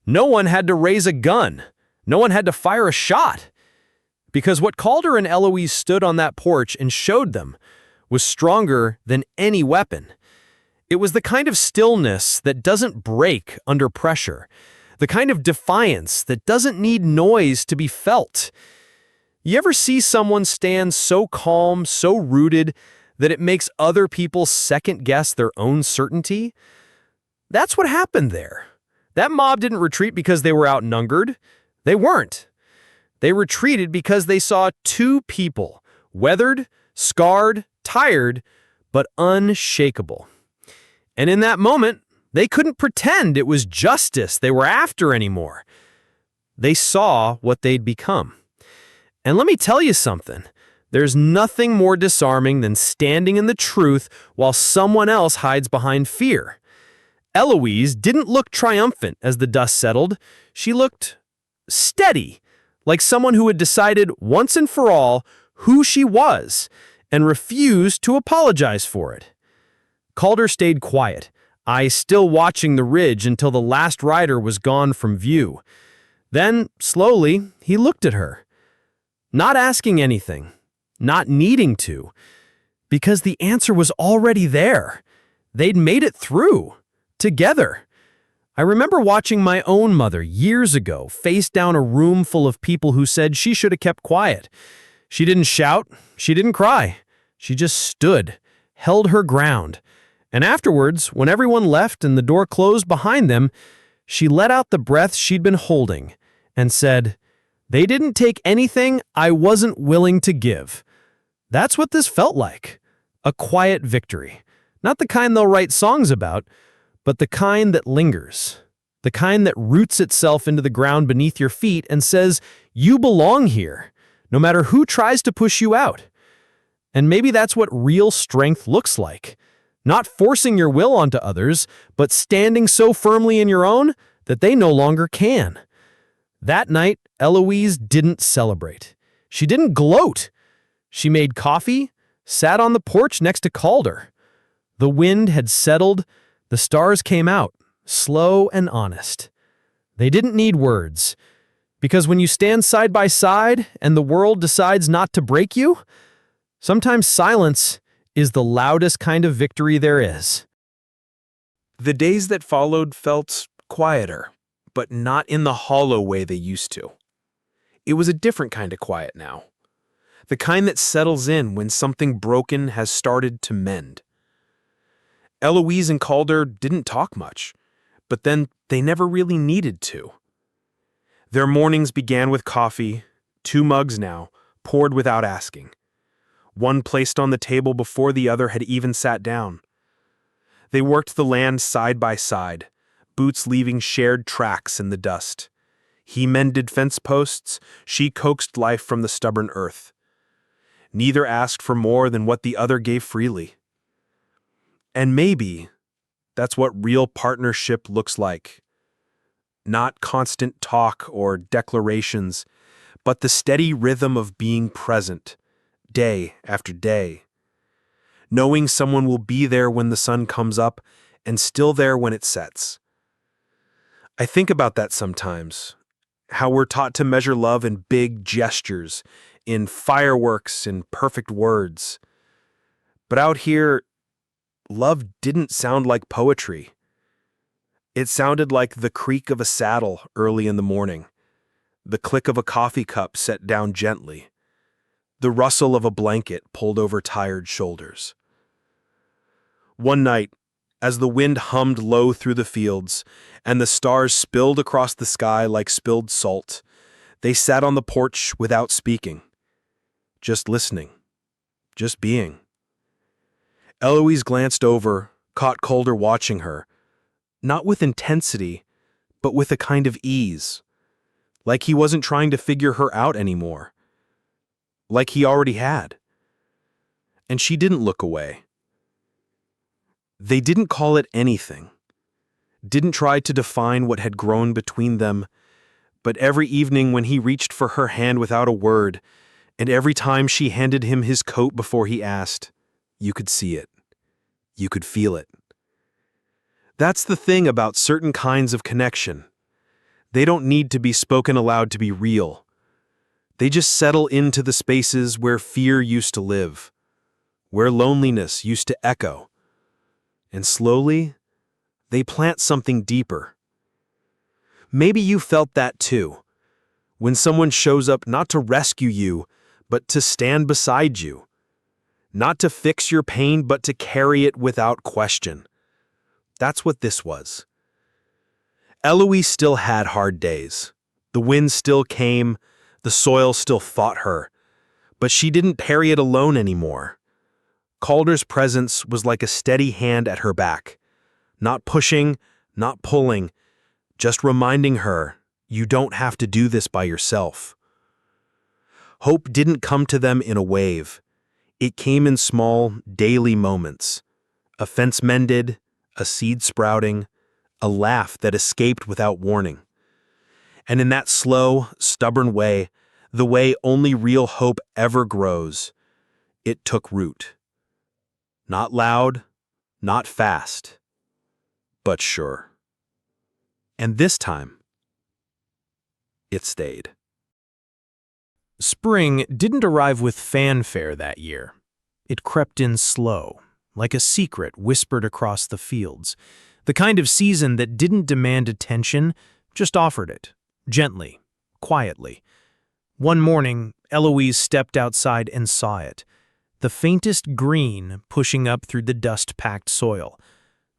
B: No one had to raise a gun. No one had to fire a shot. Because what Calder and Eloise stood on that porch and showed them was stronger than any weapon. It was the kind of stillness that doesn't break under pressure, the kind of defiance that doesn't need noise to be felt. You ever see someone stand so calm, so rooted, that it makes other people second-guess their own certainty? That's what happened there. That mob didn't retreat because they were outnumbered. They weren't. They retreated because they saw two people, weathered, scarred, tired, but unshakable. And in that moment, they couldn't pretend it was justice they were after anymore. They saw what they'd become. And let me tell you something. There's nothing more disarming than standing in the truth while someone else hides behind fear. Eloise didn't look triumphant as the dust settled. She looked steady, like someone who had decided once and for all who she was and refused to apologize for it. Calder stayed quiet, eyes still watching the ridge until the last rider was gone from view. Then, slowly, he looked at her. Not asking anything, not needing to, because the answer was already there. They'd made it through, together. I remember watching my own mother years ago face down a room full of people who said she should have kept quiet. She didn't shout, she didn't cry. She just stood, held her ground. And afterwards, when everyone left and the door closed behind them, she let out the breath she'd been holding and said, "They didn't take anything I wasn't willing to give." That's what this felt like. A quiet victory. Not the kind they'll write songs about, but the kind that lingers. The kind that roots itself into the ground beneath your feet and says, you belong here, no matter who tries to push you out. And maybe that's what real strength looks like. Not forcing your will onto others, but standing so firmly in your own that they no longer can. That night, Eloise didn't celebrate. She didn't gloat. She made coffee, sat on the porch next to Calder. The wind had settled. The stars came out, slow and honest. They didn't need words, because when you stand side by side and the world decides not to break you, sometimes silence is the loudest kind of victory there is.
A: The days that followed felt quieter, but not in the hollow way they used to. It was a different kind of quiet now. The kind that settles in when something broken has started to mend. Eloise and Calder didn't talk much, but then they never really needed to. Their mornings began with coffee, 2 mugs now, poured without asking. One placed on the table before the other had even sat down. They worked the land side by side, boots leaving shared tracks in the dust. He mended fence posts, she coaxed life from the stubborn earth. Neither asked for more than what the other gave freely. And maybe that's what real partnership looks like. Not constant talk or declarations, but the steady rhythm of being present, day after day. Knowing someone will be there when the sun comes up and still there when it sets. I think about that sometimes, how we're taught to measure love in big gestures, in fireworks, in perfect words. But out here, love didn't sound like poetry. It sounded like the creak of a saddle early in the morning, the click of a coffee cup set down gently, the rustle of a blanket pulled over tired shoulders. One night, as the wind hummed low through the fields and the stars spilled across the sky like spilled salt, they sat on the porch without speaking, just listening, just being. Eloise glanced over, caught Calder watching her, not with intensity, but with a kind of ease, like he wasn't trying to figure her out anymore, like he already had. And she didn't look away. They didn't call it anything, didn't try to define what had grown between them, but every evening when he reached for her hand without a word, and every time she handed him his coat before he asked, you could see it. You could feel it. That's the thing about certain kinds of connection. They don't need to be spoken aloud to be real. They just settle into the spaces where fear used to live, where loneliness used to echo. And slowly, they plant something deeper. Maybe you felt that too, when someone shows up not to rescue you, but to stand beside you. Not to fix your pain, but to carry it without question. That's what this was. Eloise still had hard days. The wind still came, the soil still fought her, but she didn't carry it alone anymore. Calder's presence was like a steady hand at her back, not pushing, not pulling, just reminding her, you don't have to do this by yourself. Hope didn't come to them in a wave. It came in small, daily moments. A fence mended, a seed sprouting, a laugh that escaped without warning. And in that slow, stubborn way, the way only real hope ever grows, it took root. Not loud, not fast, but sure. And this time, it stayed.
B: Spring didn't arrive with fanfare that year. It crept in slow, like a secret whispered across the fields, the kind of season that didn't demand attention, just offered it, gently, quietly. One morning, Eloise stepped outside and saw it, the faintest green pushing up through the dust-packed soil.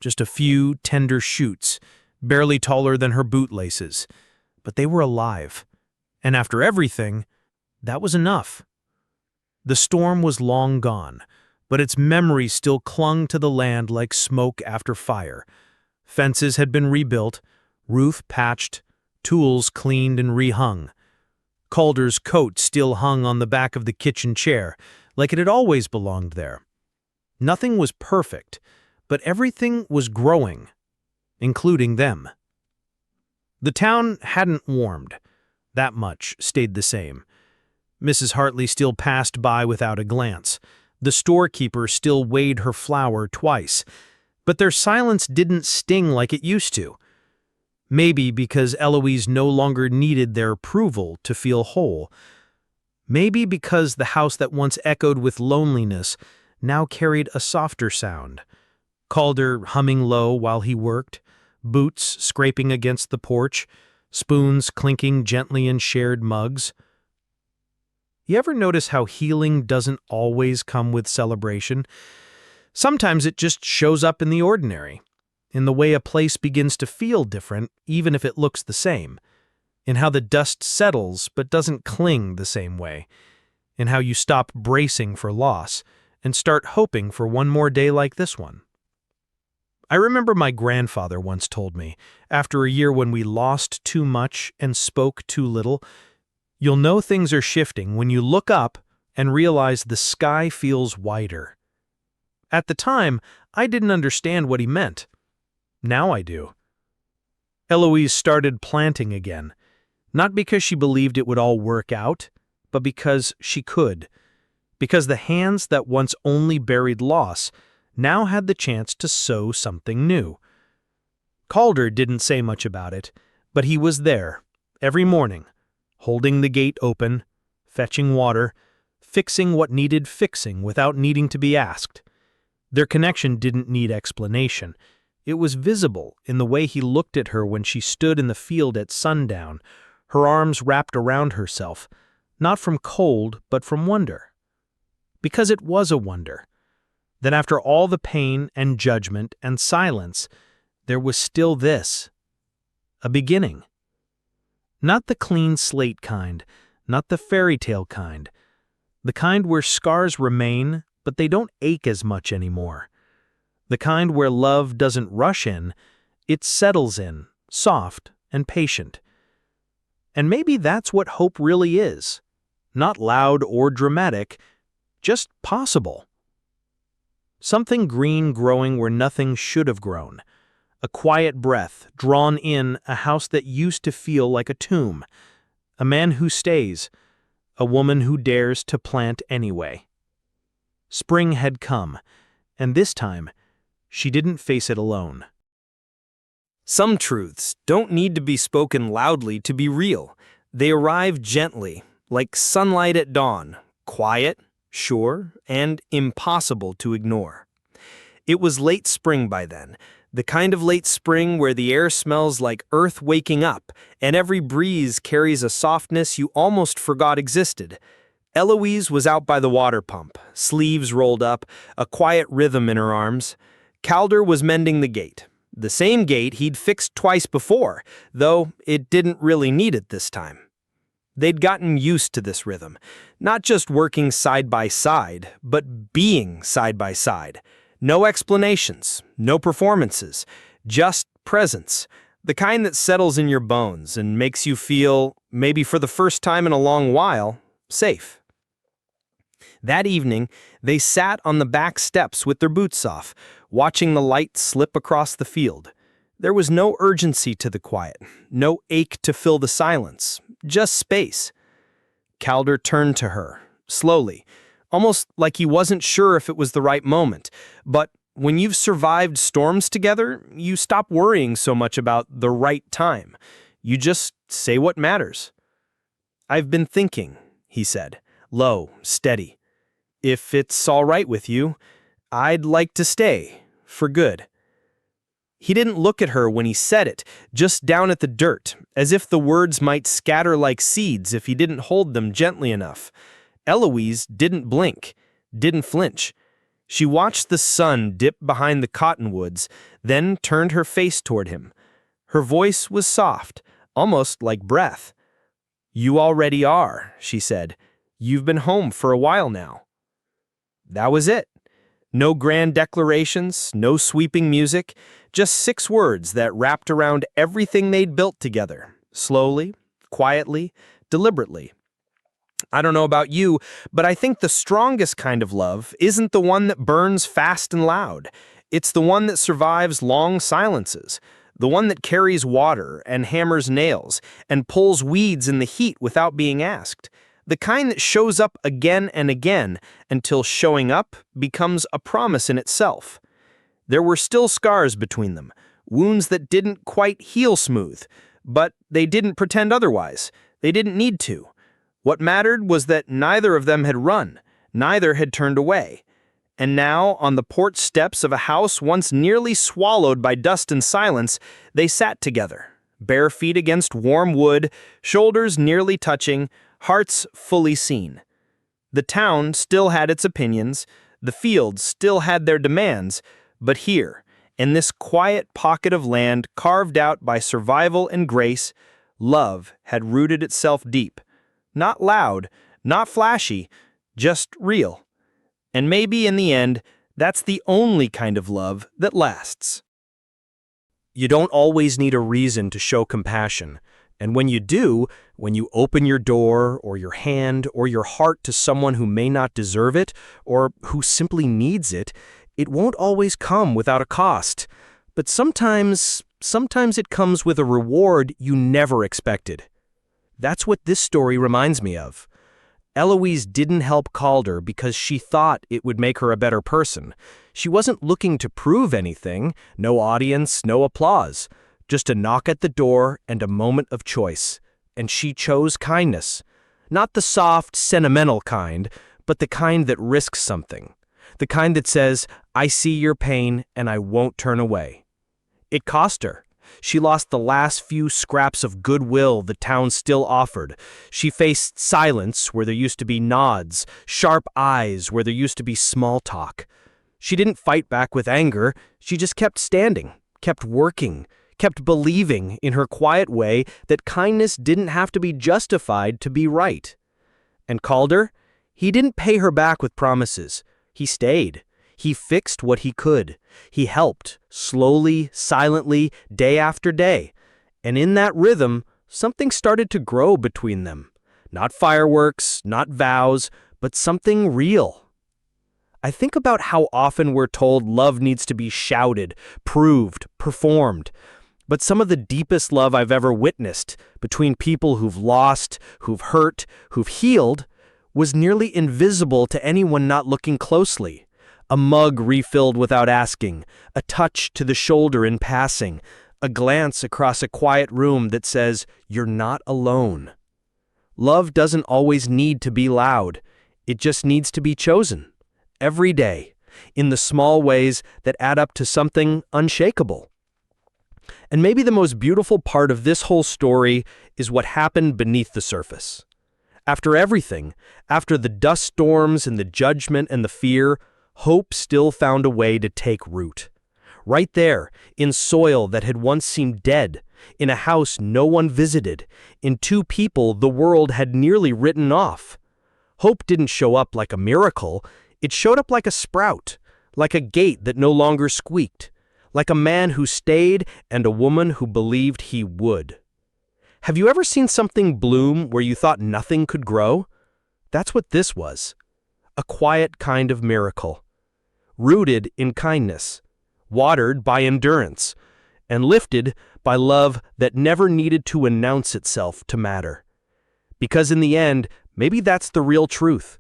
B: Just a few tender shoots, barely taller than her bootlaces, but they were alive. And after everything, that was enough. The storm was long gone, but its memory still clung to the land like smoke after fire. Fences had been rebuilt, roof patched, tools cleaned and rehung. Calder's coat still hung on the back of the kitchen chair, like it had always belonged there. Nothing was perfect, but everything was growing, including them. The town hadn't warmed. That much stayed the same. Mrs. Hartley still passed by without a glance. The storekeeper still weighed her flour twice. But their silence didn't sting like it used to. Maybe because Eloise no longer needed their approval to feel whole. Maybe because the house that once echoed with loneliness now carried a softer sound. Calder humming low while he worked, boots scraping against the porch, spoons clinking gently in shared mugs. You ever notice how healing doesn't always come with celebration? Sometimes it just shows up in the ordinary, in the way a place begins to feel different even if it looks the same, in how the dust settles but doesn't cling the same way, in how you stop bracing for loss and start hoping for one more day like this one. I remember my grandfather once told me, after a year when we lost too much and spoke too little, you'll know things are shifting when you look up and realize the sky feels wider. At the time, I didn't understand what he meant. Now I do. Eloise started planting again, not because she believed it would all work out, but because she could. Because the hands that once only buried loss now had the chance to sow something new. Calder didn't say much about it, but he was there, every morning, holding the gate open, fetching water, fixing what needed fixing without needing to be asked. Their connection didn't need explanation. It was visible in the way he looked at her when she stood in the field at sundown, her arms wrapped around herself, not from cold, but from wonder. Because it was a wonder. That after all the pain and judgment and silence, there was still this, a beginning. Not the clean slate kind, not the fairy tale kind, the kind where scars remain, but they don't ache as much anymore.
A: The kind where love doesn't rush in, it settles in, soft and patient. And maybe that's what hope really is. Not loud or dramatic, just possible. Something green growing where nothing should have grown. A quiet breath drawn in a house that used to feel like a tomb. A man who stays. A woman who dares to plant anyway. Spring had come, and this time, she didn't face it alone.
B: Some truths don't need to be spoken loudly to be real. They arrive gently, like sunlight at dawn, quiet, sure, and impossible to ignore. It was late spring by then, the kind of late spring where the air smells like earth waking up, and every breeze carries a softness you almost forgot existed. Eloise was out by the water pump, sleeves rolled up, a quiet rhythm in her arms. Calder was mending the gate. The same gate he'd fixed twice before, though it didn't really need it this time. They'd gotten used to this rhythm, not just working side by side, but being side by side. No explanations, no performances, just presence, the kind that settles in your bones and makes you feel, maybe for the first time in a long while, safe. That evening, they sat on the back steps with their boots off, watching the light slip across the field. There was no urgency to the quiet, no ache to fill the silence, just space. Calder turned to her, slowly, almost like he wasn't sure if it was the right moment. But when you've survived storms together, you stop worrying so much about the right time. You just say what matters. "I've been thinking," he said, low, steady. "If it's all right with you, I'd like to stay, for good." He didn't look at her when he said it, just down at the dirt, as if the words might scatter like seeds if he didn't hold them gently enough. Eloise didn't blink, didn't flinch. She watched the sun dip behind the cottonwoods, then turned her face toward him. Her voice was soft, almost like breath. "You already are," she said. "You've been home for a while now." That was it. No grand declarations, no sweeping music, just 6 words that wrapped around everything they'd built together, slowly, quietly, deliberately. I don't know about you, but I think the strongest kind of love isn't the one that burns fast and loud. It's the one that survives long silences, the one that carries water and hammers nails and pulls weeds in the heat without being asked. The kind that shows up again and again until showing up becomes a promise in itself. There were still scars between them, wounds that didn't quite heal smooth, but they didn't pretend otherwise. They didn't need to. What mattered was that neither of them had run, neither had turned away. And now, on the porch steps of a house once nearly swallowed by dust and silence, they sat together, bare feet against warm wood, shoulders nearly touching, hearts fully seen. The town still had its opinions, the fields still had their demands, but here, in this quiet pocket of land carved out by survival and grace, love had rooted itself deep. Not loud, not flashy, just real. And maybe in the end, that's the only kind of love that lasts. You don't always need a reason to show compassion. And when you do, when you open your door or your hand or your heart to someone who may not deserve it or who simply needs it, it won't always come without a cost. But sometimes it comes with a reward you never expected. That's what this story reminds me of. Eloise didn't help Calder because she thought it would make her a better person. She wasn't looking to prove anything, no audience, no applause. Just a knock at the door and a moment of choice. And she chose kindness. Not the soft, sentimental kind, but the kind that risks something. The kind that says, "I see your pain and I won't turn away." It cost her. She lost the last few scraps of goodwill the town still offered. She faced silence where there used to be nods, sharp eyes where there used to be small talk. She didn't fight back with anger. She just kept standing, kept working, kept believing in her quiet way that kindness didn't have to be justified to be right. And Calder, he didn't pay her back with promises. He stayed.
C: He fixed what he could. He helped, slowly, silently, day after day. And in that rhythm, something started to grow between them. Not fireworks, not vows, but something real. I think about how often we're told love needs to be shouted, proved, performed. But some of the deepest love I've ever witnessed, between people who've lost, who've hurt, who've healed, was nearly invisible to anyone not looking closely. A mug refilled without asking, a touch to the shoulder in passing, a glance across a quiet room that says, "You're not alone." Love doesn't always need to be loud. It just needs to be chosen. Every day, in the small ways that add up to something unshakable. And maybe the most beautiful part of this whole story is what happened beneath the surface. After everything, after the dust storms and the judgment and the fear, hope still found a way to take root. Right there, in soil that had once seemed dead, in a house no one visited, in two people the world had nearly written off. Hope didn't show up like a miracle. It showed up like a sprout, like a gate that no longer squeaked, like a man who stayed and a woman who believed he would. Have you ever seen something bloom where you thought nothing could grow? That's what this was. A quiet kind of miracle. Rooted in kindness, watered by endurance, and lifted by love that never needed to announce itself to matter. Because in the end, maybe that's the real truth.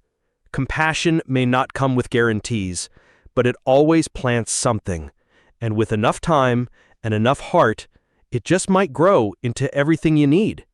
C: Compassion may not come with guarantees, but it always plants something, and with enough time and enough heart, it just might grow into everything you need.